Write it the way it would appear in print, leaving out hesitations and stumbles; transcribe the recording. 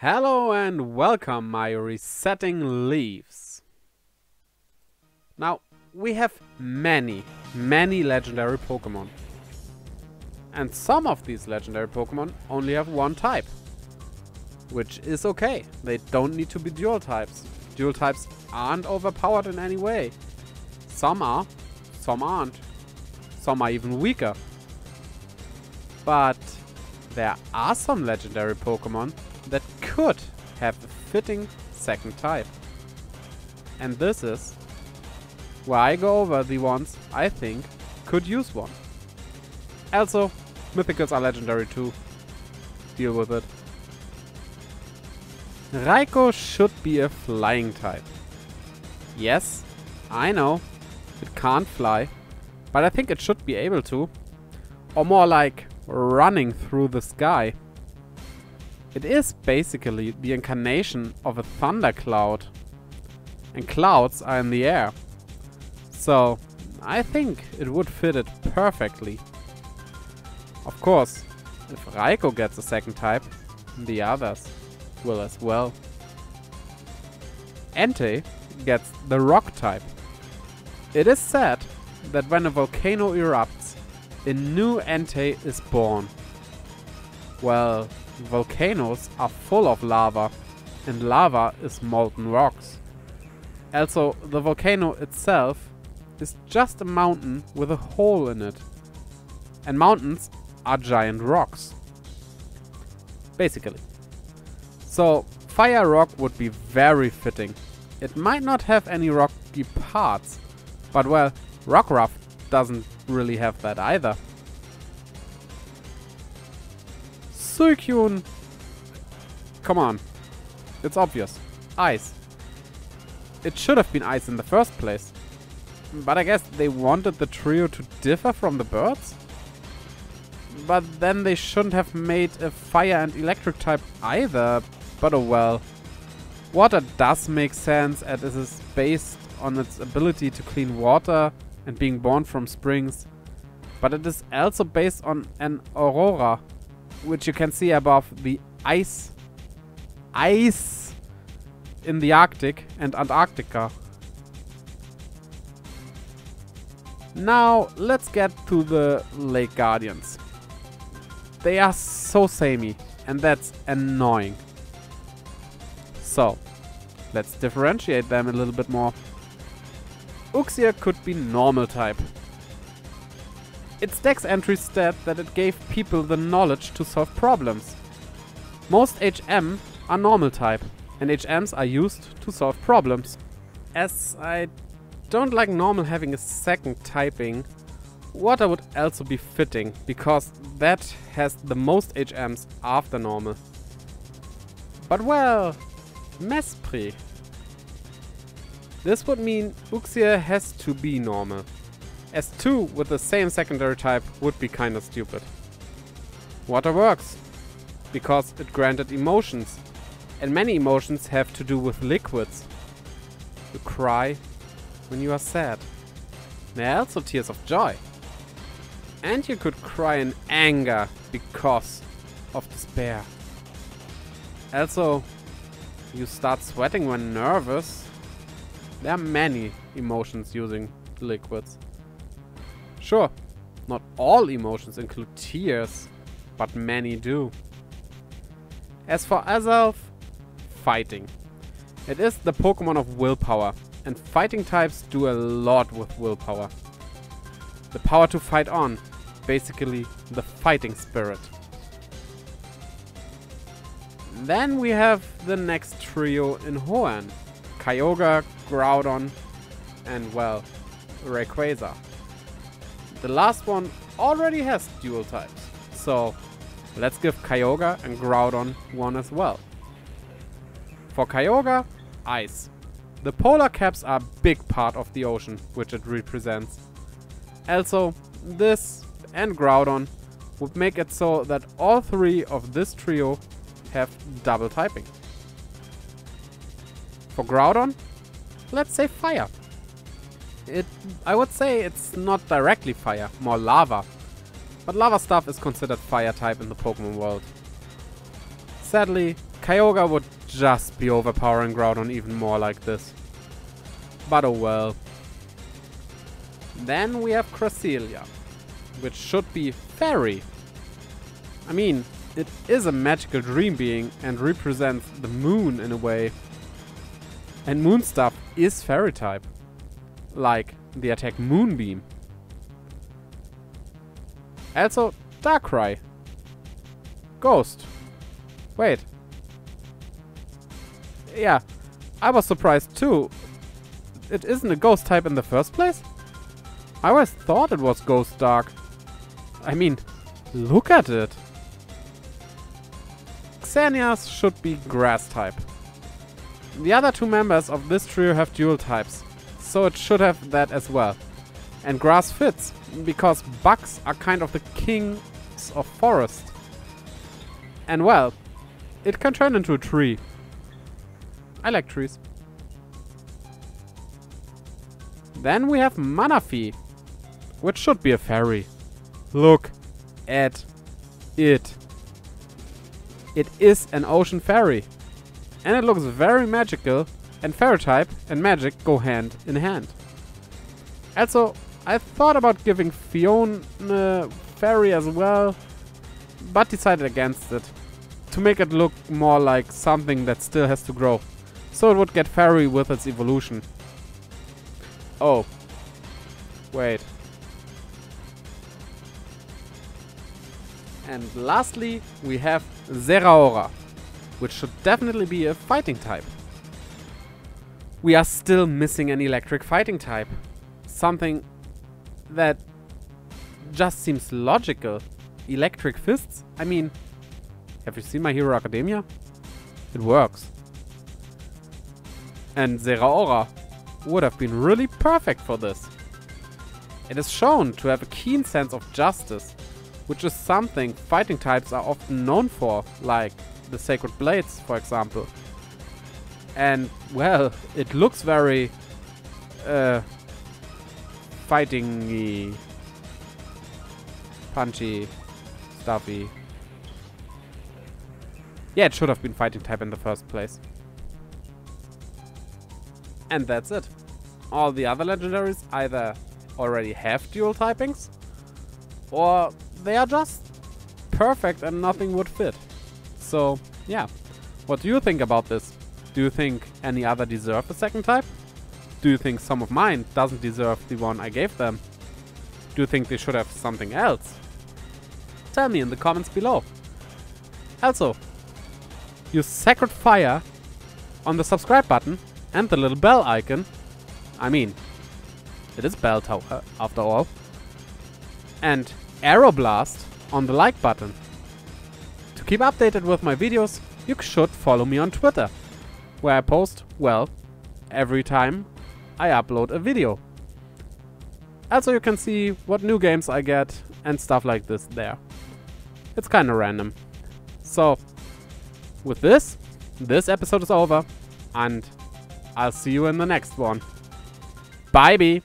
Hello and welcome, my resetting leaves. Now, we have many legendary Pokémon. And some of these legendary Pokémon only have one type. Which is okay. They don't need to be dual types. Dual types aren't overpowered in any way. Some are, some aren't. Some are even weaker. But there are some legendary Pokémon that could have a fitting second type. And this is where I go over the ones I think could use one. Also, Mythicals are legendary too. Deal with it. Raikou should be a flying type. Yes, I know, it can't fly, but I think it should be able to. Or more like running through the sky. It is basically the incarnation of a thundercloud. And clouds are in the air. So, I think it would fit it perfectly. Of course, if Raikou gets a second type, the others will as well. Entei gets the rock type. It is said that when a volcano erupts, a new Entei is born. Well, volcanoes are full of lava, and lava is molten rocks. Also, the volcano itself is just a mountain with a hole in it. And mountains are giant rocks. Basically. So, Fire Rock would be very fitting. It might not have any rocky parts, but well, Rockruff doesn't really have that either. Suicune. Come on. It's obvious. Ice. It should have been ice in the first place. But I guess they wanted the trio to differ from the birds? But then they shouldn't have made a fire and electric type either. But oh well. Water does make sense as it is based on its ability to clean water and being born from springs. But it is also based on an aurora, which you can see above the ice in the Arctic and Antarctica. Now let's get to the Lake Guardians. They are so samey, and that's annoying. So, let's differentiate them a little bit more. Uxie could be normal type. Its dex entry said that it gave people the knowledge to solve problems. Most HM are normal type, and HMs are used to solve problems. As I don't like normal having a second typing, water would also be fitting, because that has the most HMs after normal. But well, Mesprit. This would mean Uxie has to be normal. As two with the same secondary type would be kinda stupid. Water works, because it granted emotions, and many emotions have to do with liquids. You cry when you are sad. There are also tears of joy. And you could cry in anger because of despair. Also, you start sweating when nervous. There are many emotions using liquids. Sure, not all emotions include tears, but many do. As for Azelf, fighting. It is the Pokémon of willpower, and fighting types do a lot with willpower. The power to fight on, basically the fighting spirit. Then we have the next trio in Hoenn. Kyogre, Groudon, and well, Rayquaza. The last one already has dual types, so let's give Kyogre and Groudon one as well. For Kyogre, ice. The polar caps are a big part of the ocean, which it represents. Also, this and Groudon would make it so that all three of this trio have double typing. For Groudon, let's say fire. I would say it's not directly fire, more lava. But lava stuff is considered fire type in the Pokemon world. Sadly, Kyogre would just be overpowering Groudon even more like this. But oh well. Then we have Cresselia, which should be fairy. I mean, it is a magical dream being and represents the moon in a way. And moon stuff is fairy type. Like the attack Moonbeam. Also Darkrai. Ghost. Wait. Yeah, I was surprised too. It isn't a ghost type in the first place? I always thought it was Ghost Dark. I mean, look at it. Xerneas should be grass type. The other two members of this trio have dual types, so it should have that as well. And grass fits, because bugs are kind of the kings of forest. And well, it can turn into a tree. I like trees. Then we have Manaphy, which should be a fairy. Look at it. It is an ocean fairy. And it looks very magical, and fairy type and magic go hand in hand. Also, I thought about giving Fiona fairy as well, but decided against it. To make it look more like something that still has to grow. So it would get fairy with its evolution. Oh. Wait. And lastly, we have Zeraora, which should definitely be a fighting type. We are still missing an electric fighting type. Something that just seems logical. Electric fists? I mean, have you seen My Hero Academia? It works. And Zeraora would have been really perfect for this. It is shown to have a keen sense of justice, which is something fighting types are often known for, like the Sacred Blades, for example. And, well, it looks very fighting-y, punchy, stuffy. Yeah, it should have been fighting type in the first place. And that's it. All the other legendaries either already have dual typings, or they are just perfect and nothing would fit. So, yeah. What do you think about this? Do you think any other deserve a second type? Do you think some of mine doesn't deserve the one I gave them? Do you think they should have something else? Tell me in the comments below. Also, use Sacred Fire on the subscribe button and the little bell icon. I mean, it is Bell Tower after all. And Arrow Blast on the like button. To keep updated with my videos, you should follow me on Twitter, where I post, well, every time I upload a video. Also, you can see what new games I get and stuff like this there. It's kinda random. So, with this episode is over, and I'll see you in the next one. Bye-bye!